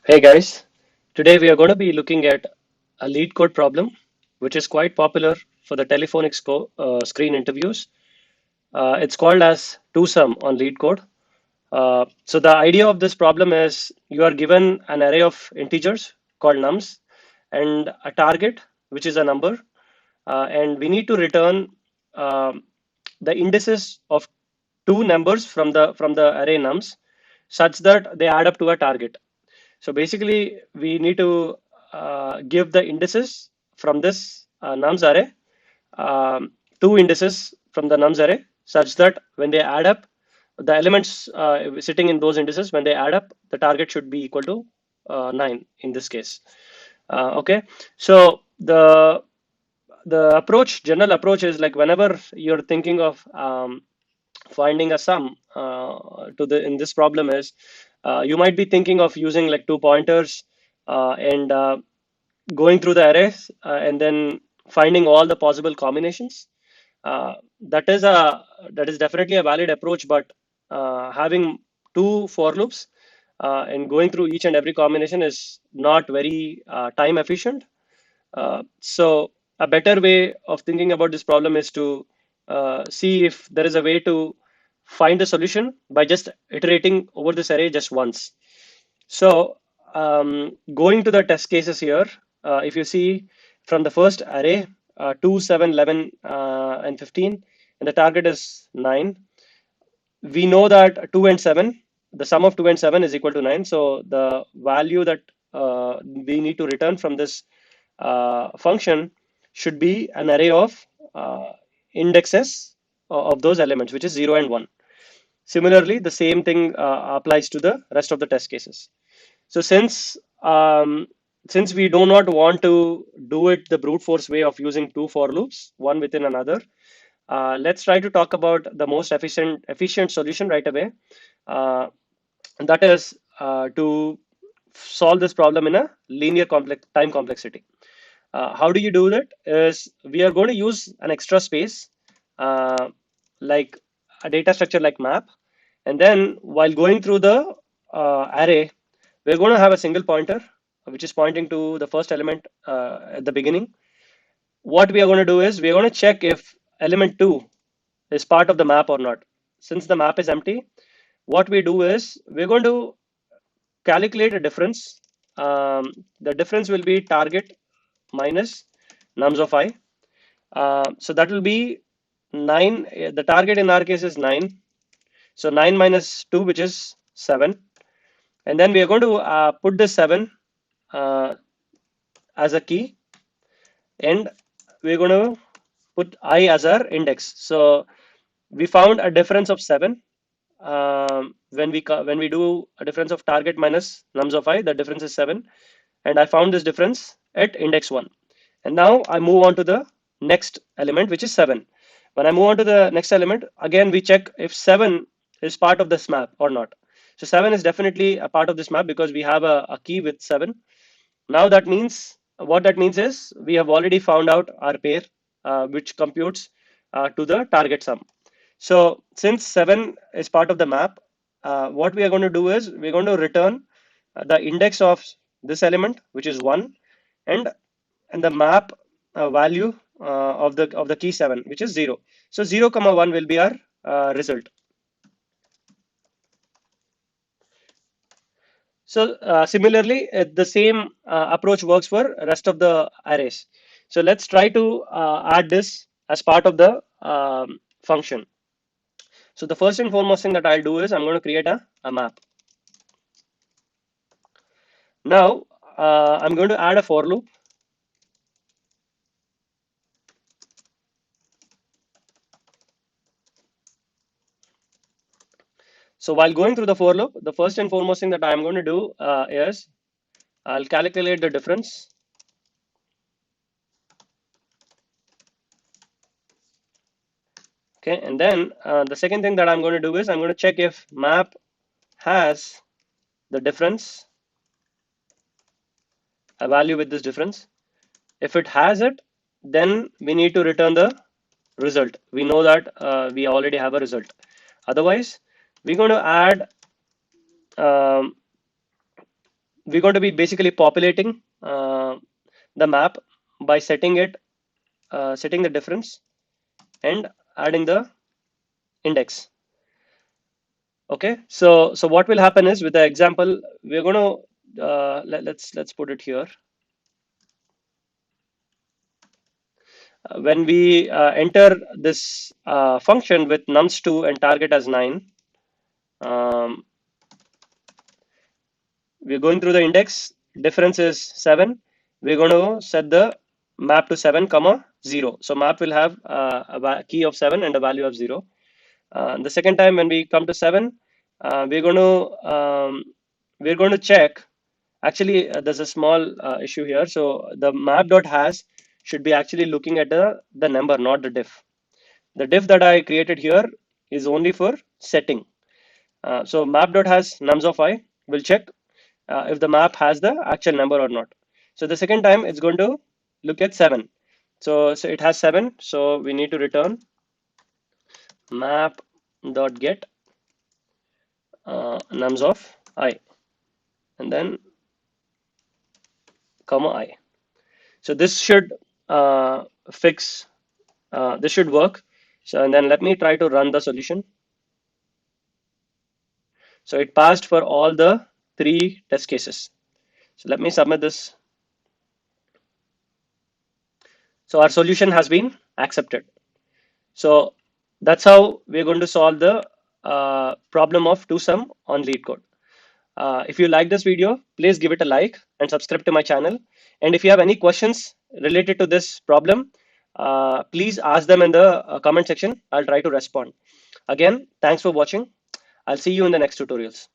Hey guys, today we are going to be looking at a lead code problem, which is quite popular for the telephonic screen interviews. It's called as two-sum on lead code. So the idea of this problem is you are given an array of integers called nums and a target, which is a number, and we need to return um the indices of two numbers from the array nums such that they add up to a target. So basically, we need to give the indices from this nums array, two indices from the nums array, such that when they add up, the elements sitting in those indices, when they add up, the target should be equal to 9 in this case. Okay, so the general approach is like whenever you're thinking of finding a sum to the in this problem is you might be thinking of using like two pointers and going through the arrays and then finding all the possible combinations. Uh, that is definitely a valid approach, but having two for loops and going through each and every combination is not very time efficient. So a better way of thinking about this problem is to see if there is a way to find a solution by just iterating over this array just once. So going to the test cases here, if you see from the first array, 2, 7, 11, and 15, and the target is 9. We know that 2 and 7, the sum of 2 and 7 is equal to 9. So the value that we need to return from this function should be an array of indexes of those elements, which is 0 and 1. Similarly, the same thing applies to the rest of the test cases. So since we do not want to do it the brute force way of using two for loops, one within another, let's try to talk about the most efficient solution right away. And that is to solve this problem in a linear complex time complexity. How do you do that? Is we are going to use an extra space uh, like a data structure like map, and then while going through the array, we're going to have a single pointer which is pointing to the first element at the beginning. What we are going to do is we're going to check if element 2 is part of the map or not. Since the map is empty, what we do is we're going to calculate a difference. The difference will be target minus nums of I. So that will be 9. The target in our case is 9. So 9 minus 2, which is 7. And then we are going to put this 7 uh, as a key, and we're going to put I as our index. So we found a difference of 7 when we do a difference of target minus nums of I. The difference is 7, and I found this difference at index 1. And now I move on to the next element, which is 7. When I move on to the next element, again we check if 7 is part of this map or not. So 7 is definitely a part of this map because we have a key with 7. Now that means what that means is we have already found out our pair, which computes to the target sum. So since 7 is part of the map, what we are going to do is we're going to return the index of this element, which is 1, and the map value of the key 7, which is 0. So 0 comma 1 will be our result. So similarly, the same approach works for rest of the arrays. So let's try to add this as part of the function. So the first and foremost thing that I'll do is I'm going to create a map. Now I'm going to add a for loop. So while going through the for loop, the first and foremost thing that I'm going to do is I'll calculate the difference. Okay, and then the second thing that I'm going to do is I'm going to check if map has the difference, a value with this difference. If it has it, then we need to return the result. We know that we already have a result. Otherwise, we're going to add we're going to be basically populating the map by setting the difference and adding the index. Okay, so what will happen is with the example, we're going to let's put it here. When we enter this function with nums2 and target as 9, um, we're going through the index, difference is 7. We're going to set the map to 7 comma 0. So map will have a key of 7 and a value of 0. The second time when we come to 7, we're going to check. Actually, there's a small issue here. So the map.has should be actually looking at the number, not the diff. The diff that I created here is only for setting. So map.has nums of I will check if the map has the actual number or not. So the second time it's going to look at 7. So it has 7. So we need to return map.get nums of I and then comma I. So this should fix, this should work. So and then let me try to run the solution. So it passed for all the 3 test cases. So let me submit this. So our solution has been accepted. So that's how we're going to solve the problem of 2sum on LeetCode. If you like this video, please give it a like and subscribe to my channel. And if you have any questions related to this problem, please ask them in the comment section. I'll try to respond. Again, thanks for watching. I'll see you in the next tutorials.